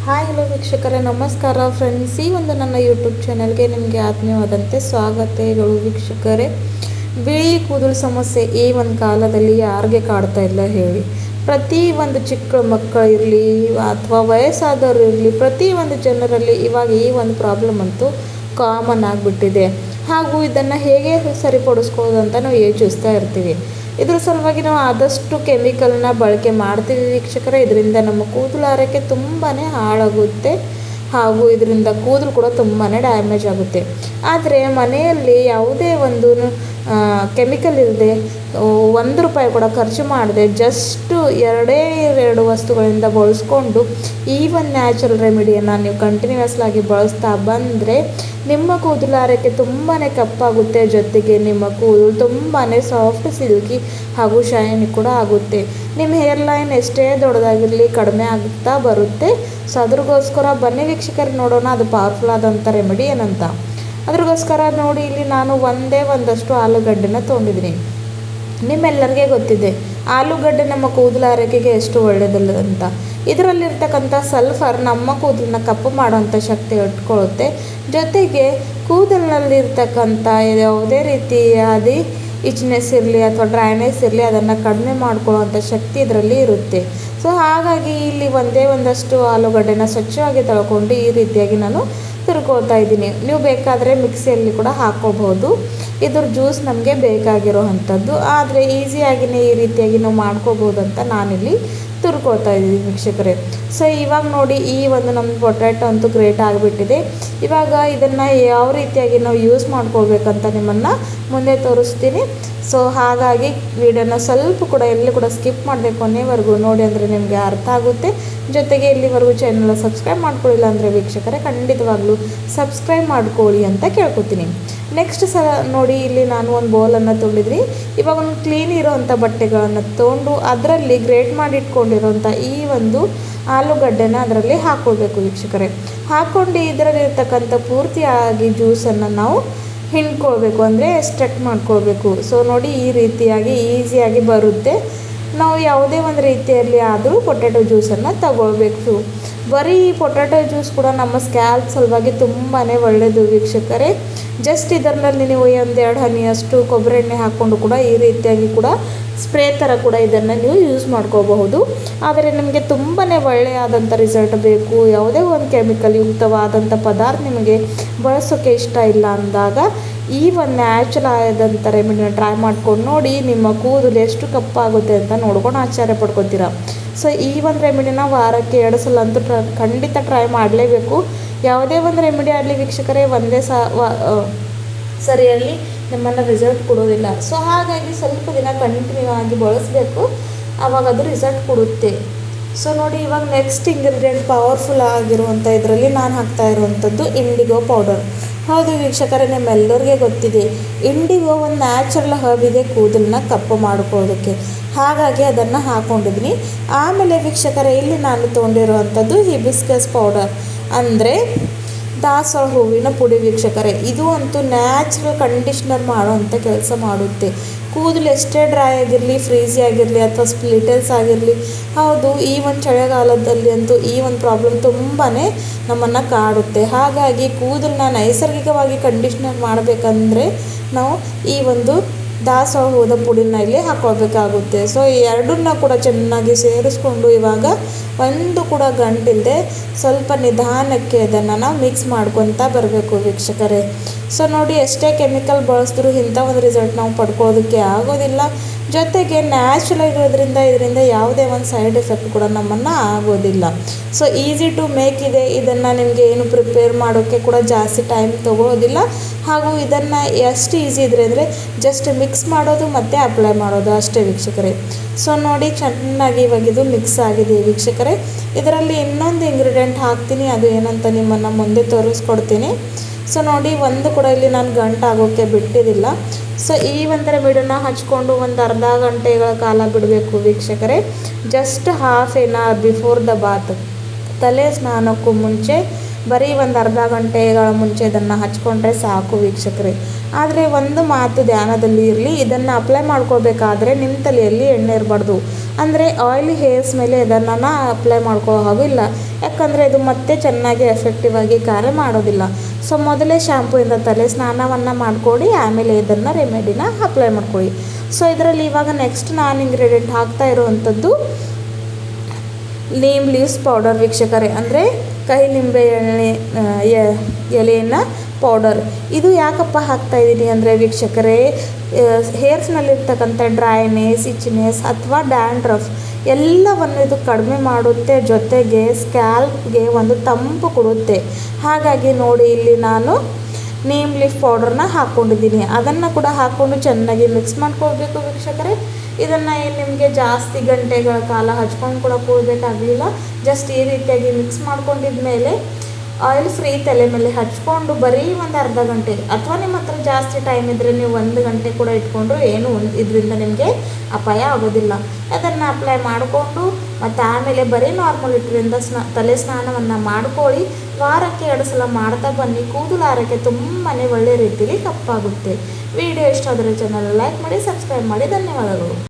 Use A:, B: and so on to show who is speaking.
A: Hi hello ವೀಕ್ಷಕರೇ, ನಮಸ್ಕಾರ friends. ಈ ಒಂದು ನನ್ನ ಯೂಟ್ಯೂಬ್ ಚಾನಲ್ಗೆ ನಿಮಗೆ ಆತ್ಮೀಯವಾದಂತೆ ಸ್ವಾಗತಗಳು ವೀಕ್ಷಕರೇ. ಬಿಳಿ ಕೂದಲು ಸಮಸ್ಯೆ ಈ ಒಂದು ಕಾಲದಲ್ಲಿ ಯಾರಿಗೆ ಕಾಡ್ತಾ ಇಲ್ಲ ಹೇಳಿ. ಪ್ರತಿ ಒಂದು ಚಿಕ್ಕ ಮಕ್ಕಳಿರಲಿ ಅಥವಾ ವಯಸ್ಸಾದವರು ಇರಲಿ, ಪ್ರತಿ ಒಂದು ಜನರಲ್ಲಿ ಇವಾಗ ಈ ಒಂದು ಪ್ರಾಬ್ಲಮ್ ಅಂತೂ ಕಾಮನ್ ಆಗಿಬಿಟ್ಟಿದೆ. ಹಾಗೂ ಇದನ್ನು ಹೇಗೆ ಸರಿಪಡಿಸ್ಕೋದು ಅಂತ ನಾವು ಯೋಚಿಸ್ತಾ ಇರ್ತೀವಿ. ಇದ್ರ ಸಲುವಾಗಿ ನಾವು ಆದಷ್ಟು ಕೆಮಿಕಲ್ನ ಬಳಕೆ ಮಾಡ್ತೀವಿ ವೀಕ್ಷಕರೇ. ಇದರಿಂದ ನಮ್ಮ ಕೂದಲು ಆರೈಕೆ ತುಂಬಾ ಹಾಳಾಗುತ್ತೆ ಹಾಗೂ ಇದರಿಂದ ಕೂದಲು ಕೂಡ ತುಂಬಾ ಡ್ಯಾಮೇಜ್ ಆಗುತ್ತೆ. ಆದರೆ ಮನೆಯಲ್ಲಿ ಯಾವುದೇ ಒಂದು ಕೆಮಿಕಲ್ ಇಲ್ಲದೆ ₹1 ಕೂಡ ಖರ್ಚು ಮಾಡದೆ ಜಸ್ಟು ಎರಡು ವಸ್ತುಗಳಿಂದ ಬಳಸ್ಕೊಂಡು ಈ ಒಂದು ನ್ಯಾಚುರಲ್ ರೆಮಿಡಿಯನ್ನು ನೀವು ಕಂಟಿನ್ಯೂಸ್ಲಾಗಿ ಬಳಸ್ತಾ ಬಂದರೆ ನಿಮ್ಮ ಕೂದಲು ಆರೈಕೆ ತುಂಬಾ ಕಪ್ಪಾಗುತ್ತೆ. ಜೊತೆಗೆ ನಿಮ್ಮ ಕೂದಲು ತುಂಬಾ ಸಾಫ್ಟ್, ಸಿಲ್ಕಿ ಹಾಗೂ ಶೈನಿ ಕೂಡ ಆಗುತ್ತೆ. ನಿಮ್ಮ ಹೇರ್ ಲೈನ್ ಎಷ್ಟೇ ದೊಡ್ಡದಾಗಿರಲಿ ಕಡಿಮೆ ಆಗುತ್ತಾ ಬರುತ್ತೆ. ಸೊ ಅದ್ರಗೋಸ್ಕರ ಬನ್ನಿ ವೀಕ್ಷಕರು ನೋಡೋಣ ಅದು ಪವರ್ಫುಲ್ ಆದಂಥ ರೆಮಿಡಿ ಏನಂತ. ಅದ್ರಗೋಸ್ಕರ ನೋಡಿ, ಇಲ್ಲಿ ನಾನು ಒಂದಷ್ಟು ಆಲೂಗಡ್ಡೆನ ತೊಗೊಂಡಿದ್ದೀನಿ. ನಿಮ್ಮೆಲ್ಲರಿಗೆ ಗೊತ್ತಿದೆ ಆಲೂಗಡ್ಡೆ ನಮ್ಮ ಕೂದಲು ಆರೈಕೆಗೆ ಎಷ್ಟು ಒಳ್ಳೆಯದಲ್ಲ ಅಂತ. ಇದರಲ್ಲಿರ್ತಕ್ಕಂಥ ಸಲ್ಫರ್ ನಮ್ಮ ಕೂದಲನ್ನ ಕಪ್ಪು ಮಾಡೋವಂಥ ಶಕ್ತಿ ಇಟ್ಕೊಳ್ಳುತ್ತೆ. ಜೊತೆಗೆ ಕೂದಲಿನಲ್ಲಿರ್ತಕ್ಕಂಥ ಯಾವುದೇ ರೀತಿಯಾದ ಇಚ್ನೆಸ್ ಇರಲಿ ಅಥವಾ ಡ್ರೈನೆಸ್ ಇರಲಿ ಅದನ್ನು ಕಡಿಮೆ ಮಾಡ್ಕೊಳ್ಳೋವಂಥ ಶಕ್ತಿ ಇದರಲ್ಲಿ ಇರುತ್ತೆ. ಸೊ ಹಾಗಾಗಿ ಇಲ್ಲಿ ಒಂದಷ್ಟು ಆಲೂಗಡ್ಡೆನ ಸ್ವಚ್ಛವಾಗಿ ತೊಳ್ಕೊಂಡು ಈ ರೀತಿಯಾಗಿ ನಾನು ತುರ್ಕೊಳ್ತಾ ಇದ್ದೀನಿ. ನೀವು ಬೇಕಾದರೆ ಮಿಕ್ಸಿಯಲ್ಲಿ ಕೂಡ ಹಾಕ್ಕೋಬಹುದು. ಇದ್ರ ಜ್ಯೂಸ್ ನಮಗೆ ಬೇಕಾಗಿರೋ ಅಂಥದ್ದು. ಆದರೆ ಈಸಿಯಾಗಿಯೇ ಈ ರೀತಿಯಾಗಿ ನಾವು ಮಾಡ್ಕೋಬೋದು ಅಂತ ನಾನಿಲ್ಲಿ ತುರ್ಕೊಳ್ತಾ ಇದ್ದೀನಿ ವೀಕ್ಷಕರೇ. ಸೊ ಇವಾಗ ನೋಡಿ, ಈ ಒಂದು ನಮ್ಮ ಪೊಟ್ಯಾಟೊ ಅಂತೂ ಗ್ರೇಟ್ ಆಗಿಬಿಟ್ಟಿದೆ. ಇವಾಗ ಇದನ್ನು ಯಾವ ರೀತಿಯಾಗಿ ನಾವು ಯೂಸ್ ಮಾಡ್ಕೋಬೇಕಂತ ನಿಮ್ಮನ್ನು ಮುಂದೆ ತೋರಿಸ್ತೀನಿ. ಸೊ ಹಾಗಾಗಿ ವಿಡಿಯೋನ ಸ್ವಲ್ಪ ಕೂಡ ಎಲ್ಲಿ ಕೂಡ ಸ್ಕಿಪ್ ಮಾಡಬೇಕು, ಕೊನೆವರೆಗೂ ನೋಡಿ ಅಂದರೆ ನಿಮಗೆ ಅರ್ಥ ಆಗುತ್ತೆ. ಜೊತೆಗೆ ಇಲ್ಲಿವರೆಗೂ ಚಾನಲ್ನ ಸಬ್ಸ್ಕ್ರೈಬ್ ಮಾಡ್ಕೊಳ್ಳಿಲ್ಲ ಅಂದರೆ ವೀಕ್ಷಕರೇ ಖಂಡಿತವಾಗ್ಲೂ ಸಬ್ಸ್ಕ್ರೈಬ್ ಮಾಡ್ಕೊಳ್ಳಿ ಅಂತ ಕೇಳ್ಕೊತೀನಿ. ನೆಕ್ಸ್ಟ್ ಸಲ ನೋಡಿ, ಇಲ್ಲಿ ನಾನು ಒಂದು ಬೌಲನ್ನು ತೊಗೊಂಡಿದ್ರಿ. ಇವಾಗ ಒಂದು ಕ್ಲೀನ್ ಇರೋವಂಥ ಬಟ್ಟೆಗಳನ್ನು ತೊಗೊಂಡು ಅದರಲ್ಲಿ ಗ್ರೇಟ್ ಮಾಡಿ ಇಟ್ಕೊಂಡಿರೋಂಥ ಈ ಒಂದು ಆಲೂಗಡ್ಡೆನ ಅದರಲ್ಲಿ ಹಾಕ್ಕೊಳ್ಬೇಕು ವೀಕ್ಷಕರೇ. ಹಾಕ್ಕೊಂಡು ಇದರಲ್ಲಿರ್ತಕ್ಕಂಥ ಪೂರ್ತಿಯಾಗಿ ಜ್ಯೂಸನ್ನು ನಾವು ಹಿಂಡ್ಕೊಳ್ಬೇಕು, ಅಂದರೆ ಎಕ್ಸ್ಟ್ರಾಕ್ಟ್ ಮಾಡ್ಕೊಳ್ಬೇಕು. ಸೊ ನೋಡಿ, ಈ ರೀತಿಯಾಗಿ ಈಸಿಯಾಗಿ ಬರುತ್ತೆ. ನಾವು ಯಾವುದೇ ಒಂದು ರೀತಿಯಲ್ಲಿ ಆದರೂ ಪೊಟ್ಯಾಟೊ ಜ್ಯೂಸನ್ನು ತಗೊಳ್ಬೇಕು. ಬರೀ ಪೊಟ್ಯಾಟೊ ಜ್ಯೂಸ್ ಕೂಡ ನಮ್ಮ ಸ್ಕ್ಯಾಲ್ಪ್ ಸಲುವಾಗಿ ತುಂಬಾ ಒಳ್ಳೆಯದು ವೀಕ್ಷಕರೇ. ಜಸ್ಟ್ ಇದರಲ್ಲಿ ನೀವು 1-2 ಹನಿಯಷ್ಟು ಕೊಬ್ಬರಿ ಎಣ್ಣೆ ಹಾಕ್ಕೊಂಡು ಕೂಡ ಈ ರೀತಿಯಾಗಿ ಕೂಡ ಸ್ಪ್ರೇ ಥರ ಕೂಡ ಇದನ್ನು ನೀವು ಯೂಸ್ ಮಾಡ್ಕೋಬಹುದು. ಆದರೆ ನಿಮಗೆ ತುಂಬಾ ಒಳ್ಳೆಯದಾದಂಥ ರಿಸಲ್ಟ್ ಬೇಕು, ಯಾವುದೇ ಒಂದು ಕೆಮಿಕಲ್ ಯುಕ್ತವಾದಂಥ ಪದಾರ್ಥ ನಿಮಗೆ ಬಳಸೋಕ್ಕೆ ಇಷ್ಟ ಇಲ್ಲ ಅಂದಾಗ ಈ ಒಂದು ನ್ಯಾಚುರಲ್ ಆದಂಥ ರೆಮಿಡಿನ ಟ್ರೈ ಮಾಡ್ಕೊಂಡು ನೋಡಿ, ನಿಮ್ಮ ಕೂದಲು ಎಷ್ಟು ಕಪ್ಪಾಗುತ್ತೆ ಅಂತ ನೋಡ್ಕೊಂಡು ಆಶ್ಚರ್ಯ ಪಡ್ಕೊತೀರ. ಸೊ ಈ ಒಂದು ರೆಮಿಡಿನ ವಾರಕ್ಕೆ 2 ಸಲ ಅಂತೂ ಖಂಡಿತ ಟ್ರೈ ಮಾಡಲೇಬೇಕು. ಯಾವುದೇ ಒಂದು ರೆಮಿಡಿ ಆಗಲಿ ವೀಕ್ಷಕರೇ ಒಂದೇ ಸರಿಯಲ್ಲಿ ನಿಮ್ಮನ್ನು ರಿಸಲ್ಟ್ ಕೊಡೋದಿಲ್ಲ. ಸೊ ಹಾಗಾಗಿ ಸ್ವಲ್ಪ ದಿನ ಕಂಟಿನ್ಯೂ ಆಗಿ ಬಳಸಬೇಕು, ಆವಾಗ ಅದು ರಿಸಲ್ಟ್ ಕೊಡುತ್ತೆ. ಸೊ ನೋಡಿ, ಇವಾಗ ನೆಕ್ಸ್ಟ್ ಇಂಗ್ರೀಡಿಯೆಂಟ್ ಪವರ್ಫುಲ್ ಆಗಿರುವಂಥ ಇದರಲ್ಲಿ ನಾನು ಹಾಕ್ತಾ ಇರುವಂಥದ್ದು ಇಂಡಿಗೋ ಪೌಡರ್. ಹೌದು ವೀಕ್ಷಕರೇ, ನಿಮ್ಮೆಲ್ಲರಿಗೆ ಗೊತ್ತಿದೆ ಇಂಡಿಗೋ ಒಂದು ನ್ಯಾಚುರಲ್ ಹರ್ಬ್ ಇದೆ ಕೂದಲನ್ನ ಕಪ್ಪು ಮಾಡ್ಕೊಳ್ಳೋದಕ್ಕೆ. ಹಾಗಾಗಿ ಅದನ್ನು ಹಾಕ್ಕೊಂಡಿದ್ದೀನಿ. ಆಮೇಲೆ ವೀಕ್ಷಕರೇ, ಇಲ್ಲಿ ನಾನು ತೊಗೊಂಡಿರುವಂಥದ್ದು ಹಿಬಿಸ್ಕಸ್ ಪೌಡರ್, ಅಂದರೆ ದಾಸವಾಳ ಹೂವಿನ ಪುಡಿ ವೀಕ್ಷಕರೇ. ಇದು ಅಂತೂ ನ್ಯಾಚುರಲ್ ಕಂಡೀಷ್ನರ್ ಮಾಡೋವಂಥ ಕೆಲಸ ಮಾಡುತ್ತೆ. ಕೂದಲು ಎಷ್ಟೇ ಡ್ರೈ ಆಗಿರಲಿ, ಫ್ರೀಝಿ ಆಗಿರಲಿ ಅಥವಾ ಸ್ಪ್ಲಿಟಲ್ಸ್ ಆಗಿರಲಿ, ಹೌದು ಈ ಒಂದು ಚಳಿಗಾಲದಲ್ಲಿ ಅಂತೂ ಈ ಒಂದು ಪ್ರಾಬ್ಲಮ್ ತುಂಬಾ ನಮ್ಮನ್ನು ಕಾಡುತ್ತೆ. ಹಾಗಾಗಿ ಕೂದಲನ್ನ ನೈಸರ್ಗಿಕವಾಗಿ ಕಂಡೀಷ್ನರ್ ಮಾಡಬೇಕಂದ್ರೆ ನಾವು ಈ ಒಂದು ದಾಸವಾಳ ಹೂವಿನ ಪುಡಿನ ಇಲ್ಲಿ ಹಾಕ್ಕೊಳ್ಬೇಕಾಗುತ್ತೆ. ಸೊ ಈ ಎರಡನ್ನ ಕೂಡ ಚೆನ್ನಾಗಿ ಸೇರಿಸ್ಕೊಂಡು ಇವಾಗ ಒಂದು ಕೂಡ ಗಂಟಿಲ್ಲದೆ ಸ್ವಲ್ಪ ನಿಧಾನಕ್ಕೆ ಅದನ್ನು ನಾವು ಮಿಕ್ಸ್ ಮಾಡ್ಕೊತಾ ಬರಬೇಕು ವೀಕ್ಷಕರೇ. ಸೊ ನೋಡಿ, ಎಷ್ಟೇ ಕೆಮಿಕಲ್ ಬಳಸಿದ್ರೂ ಇಂಥ ಒಂದು ರಿಸಲ್ಟ್ ನಾವು ಪಡ್ಕೊಳ್ಳೋದಕ್ಕೆ ಆಗೋದಿಲ್ಲ. ಜೊತೆಗೆ ನ್ಯಾಚುರಲ್ ಇರೋದ್ರಿಂದ ಇದರಿಂದ ಯಾವುದೇ ಒಂದು ಸೈಡ್ ಎಫೆಕ್ಟ್ ಕೂಡ ನಮ್ಮನ್ನು ಆಗೋದಿಲ್ಲ. ಸೊ ಈಸಿ ಟು ಮೇಕ್ ಇದೆ. ಇದನ್ನು ನಿಮಗೆ ಏನು ಪ್ರಿಪೇರ್ ಮಾಡೋಕ್ಕೆ ಕೂಡ ಜಾಸ್ತಿ ಟೈಮ್ ತೊಗೊಳ್ಳೋದಿಲ್ಲ. ಹಾಗೂ ಇದನ್ನು ಎಷ್ಟು ಈಸಿ ಇದ್ರೆ ಅಂದರೆ ಜಸ್ಟ್ ಮಿಕ್ಸ್ ಮಾಡೋದು ಮತ್ತು ಅಪ್ಲೈ ಮಾಡೋದು ಅಷ್ಟೇ ವೀಕ್ಷಕರೇ. ಸೊ ನೋಡಿ, ಚೆನ್ನಾಗಿ ಇವಾಗ ಇದು ಮಿಕ್ಸ್ ಆಗಿದೆ ವೀಕ್ಷಕರೇ. ಇದರಲ್ಲಿ ಇನ್ನೊಂದು ಇಂಗ್ರೀಡಿಯೆಂಟ್ ಹಾಕ್ತೀನಿ, ಅದು ಏನಂತ ನಿಮ್ಮನ್ನು ಮುಂದೆ ತೋರಿಸ್ಕೊಡ್ತೀನಿ. ಸೊ ನೋಡಿ, ಒಂದು ಕೂಡ ಇಲ್ಲಿ ನಾನು ಗಂಟು ಆಗೋಕ್ಕೆ ಬಿಟ್ಟಿದ್ದಿಲ್ಲ. ಸೊ ಈ ಒಂದು ರೆಮಿಡಿನ ಹಚ್ಕೊಂಡು ಒಂದು ಅರ್ಧ ಗಂಟೆಗಳ ಕಾಲ ಬಿಡಬೇಕು ವೀಕ್ಷಕರೇ. Just ½ an hour before the bath, ತಲೆ ಸ್ನಾನಕ್ಕೂ ಮುಂಚೆ ಬರೀ ಒಂದು ಅರ್ಧ ಗಂಟೆಗಳ ಮುಂಚೆ ಇದನ್ನು ಹಚ್ಕೊಂಡ್ರೆ ಸಾಕು ವೀಕ್ಷಕರೇ. ಆದರೆ ಒಂದು ಮಾತು ಧ್ಯಾನದಲ್ಲಿ ಇರಲಿ, ಇದನ್ನು ಅಪ್ಲೈ ಮಾಡ್ಕೋಬೇಕಾದ್ರೆ ನಿಮ್ಮ ತಲೆಯಲ್ಲಿ ಎಣ್ಣೆ ಇರಬಾರ್ದು. ಅಂದರೆ ಆಯಿಲಿ ಹೇರ್ಸ್ ಮೇಲೆ ಇದನ್ನು ಅಪ್ಲೈ ಮಾಡ್ಕೊಳ್ಳೋ ಹಾಗಿಲ್ಲ, ಯಾಕಂದರೆ ಇದು ಮತ್ತೆ ಚೆನ್ನಾಗಿ ಎಫೆಕ್ಟಿವ್ ಆಗಿ ಕಾರ್ಯ ಮಾಡೋದಿಲ್ಲ. ಸೊ ಮೊದಲೇ ಶಾಂಪೂಯಿಂದ ತಲೆ ಸ್ನಾನವನ್ನು ಮಾಡಿಕೊಡಿ, ಆಮೇಲೆ ಇದನ್ನು ರೆಮಿಡಿನ ಅಪ್ಲೈ ಮಾಡ್ಕೊಳ್ಳಿ. ಸೊ ಇದರಲ್ಲಿ ಇವಾಗ ನೆಕ್ಸ್ಟ್ ನಾನು ಇಂಗ್ರೀಡಿಯೆಂಟ್ ಹಾಕ್ತಾ ಇರುವಂಥದ್ದು ನೀಮ್ ಲೀವ್ಸ್ ಪೌಡರ್ ವೀಕ್ಷಕರೇ, ಅಂದರೆ ಕಹಿ ನಿಂಬೆ ಎಲೆಯನ್ನು ಪೌಡರ್. ಇದು ಯಾಕಪ್ಪ ಹಾಕ್ತಾಯಿದ್ದೀನಿ ಅಂದರೆ ವೀಕ್ಷಕರೇ, ಹೇರ್ಸ್ನಲ್ಲಿರ್ತಕ್ಕಂಥ ಡ್ರೈನೆಸ್, ಇಚ್ನೆಸ್ ಅಥವಾ ಡ್ಯಾಂಡ್ರಫ್ ಎಲ್ಲವನ್ನು ಇದು ಕಡಿಮೆ ಮಾಡುತ್ತೆ, ಜೊತೆಗೆ ಸ್ಕ್ಯಾಲ್ಪ್ಗೆ ಒಂದು ತಂಪು ಕೊಡುತ್ತೆ. ಹಾಗಾಗಿ ನೋಡಿ ಇಲ್ಲಿ ನಾನು ನೀಮ್ ಲೀಫ್ ಪೌಡರ್ನ ಹಾಕ್ಕೊಂಡಿದ್ದೀನಿ. ಅದನ್ನು ಕೂಡ ಹಾಕ್ಕೊಂಡು ಚೆನ್ನಾಗಿ ಮಿಕ್ಸ್ ಮಾಡ್ಕೊಳ್ಬೇಕು ವೀಕ್ಷಕರೇ. ಇದನ್ನು ನಿಮಗೆ ಜಾಸ್ತಿ ಗಂಟೆಗಳ ಕಾಲ ಹಚ್ಕೊಂಡು ಕೂಡ ಕೂಡಬೇಕಾಗಲಿಲ್ಲ. ಜಸ್ಟ್ ಈ ರೀತಿಯಾಗಿ ಮಿಕ್ಸ್ ಮಾಡ್ಕೊಂಡಿದ ಮೇಲೆ ಆಯಿಲ್ ಫ್ರೀ ತಲೆ ಮೇಲೆ ಹಚ್ಕೊಂಡು ಬರೀ ಒಂದು ಅರ್ಧ ಗಂಟೆ, ಅಥವಾ ನಿಮ್ಮ ಹತ್ರ ಜಾಸ್ತಿ ಟೈಮ್ ಇದ್ದರೆ ನೀವು 1 ಗಂಟೆ ಕೂಡ ಇಟ್ಕೊಂಡ್ರು ಏನು ಇದರಿಂದ ನಿಮಗೆ ಅಪಾಯ ಆಗೋದಿಲ್ಲ. ಅದನ್ನು ಅಪ್ಲೈ ಮಾಡಿಕೊಂಡು ಮತ್ತು ಆಮೇಲೆ ಬರೀ ನಾರ್ಮಲ್ ಇಟ್ಟರಿಂದ ತಲೆ ಸ್ನಾನವನ್ನು ಮಾಡ್ಕೊಳ್ಳಿ. ವಾರಕ್ಕೆ 2 ಸಲ ಮಾಡ್ತಾ ಬನ್ನಿ. ಕೂದಲು ಆರೋಗ್ಯ ತುಂಬಾ ಒಳ್ಳೆ ರೀತಿಯಲ್ಲಿ ಕಪ್ಪಾಗುತ್ತೆ. ವಿಡಿಯೋ ಇಷ್ಟ ಆದರೆ ಚಾನಲ್ ಲೈಕ್ ಮಾಡಿ, ಸಬ್ಸ್ಕ್ರೈಬ್ ಮಾಡಿ. ಧನ್ಯವಾದಗಳು.